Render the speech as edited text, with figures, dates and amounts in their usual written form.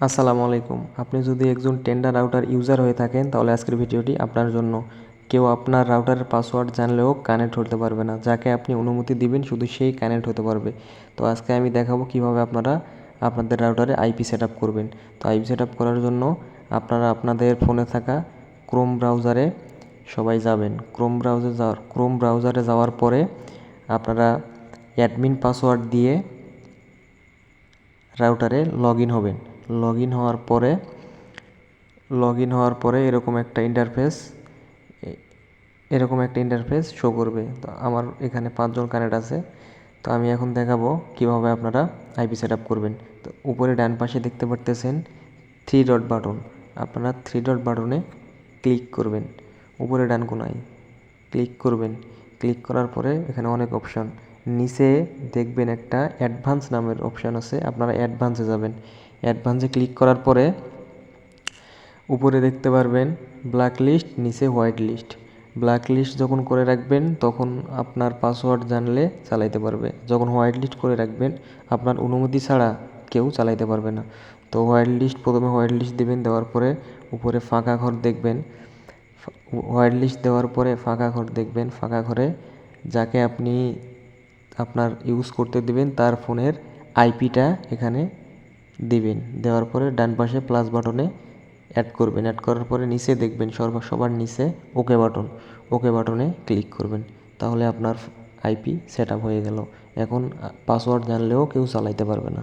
আসসালামু আলাইকুম। আপনি যদি একজন টেন্ডার রাউটার ইউজার হয়ে থাকেন তাহলে আজকের ভিডিওটি আপনার জন্য। কেউ আপনার রাউটারের পাসওয়ার্ড জানলেও কানেক্ট হতে পারবে না। যাকে আপনি অনুমতি দিবেন শুধু সেই কানেক্ট হতে পারবে। তো আজকে আমি দেখাবো কিভাবে আপনারা আপনাদের রাউটারে আইপি সেটআপ করবেন। তো আইপি সেটআপ করার জন্য আপনারা আপনাদের ফোনে থাকা ক্রোম ব্রাউজারে সবাই যাবেন। ক্রোম ব্রাউজারে যাওয়ার পরে আপনারা অ্যাডমিন পাসওয়ার্ড দিয়ে রাউটারে লগ ইন হবেন। লগ ইন হওয়ার পরে এরকম একটা ইন্টারফেস শো করবে। তো আমার এখানে 5 জন কানেক্ট আছে। তো আমি এখন দেখাবো কিভাবে আপনারা আইপি সেটআপ করবেন। তো উপরে ডান পাশে দেখতে পারতেছেন 3 ডট বাটন। আপনারা 3 ডট বাটনে ক্লিক করবেন। উপরে ডান কোনায় ক্লিক করবেন। ক্লিক করার পরে এখানে অনেক অপশন, নিচে দেখবেন একটা অ্যাডভান্স নামের অপশান আছে। আপনারা অ্যাডভান্সে যাবেন। অ্যাডভান্সে ক্লিক করার পরে উপরে দেখতে পারবেন ব্ল্যাক লিস্ট, নিচে হোয়াইট লিস্ট। ব্ল্যাক লিস্ট যখন করে রাখবেন তখন আপনার পাসওয়ার্ড জানলে চালাইতে পারবে। যখন হোয়াইট লিস্ট করে রাখবেন আপনার অনুমতি ছাড়া কেউ চালাইতে পারবে না। তো প্রথমে হোয়াইট লিস্ট দেবেন। দেওয়ার পরে উপরে ফাঁকা ঘর দেখবেন। হোয়াইট লিস্ট দেওয়ার পরে ফাঁকা ঘর দেখবেন। ফাঁকা ঘরে যাকে আপনি আপনার ইউজ করতে দিবেন তার ফোনের আইপিটা এখানে দিবেন। দেওয়ার পরে ডান পাশে প্লাস বাটনে অ্যাড করবেন। অ্যাড করার পরে নিচে দেখবেন সবার নিচে ওকে বাটনে ক্লিক করবেন। তাহলে আপনার আইপি সেট আপ হয়ে গেল। এখন পাসওয়ার্ড জানলেও কেউ চালাইতে পারবে না।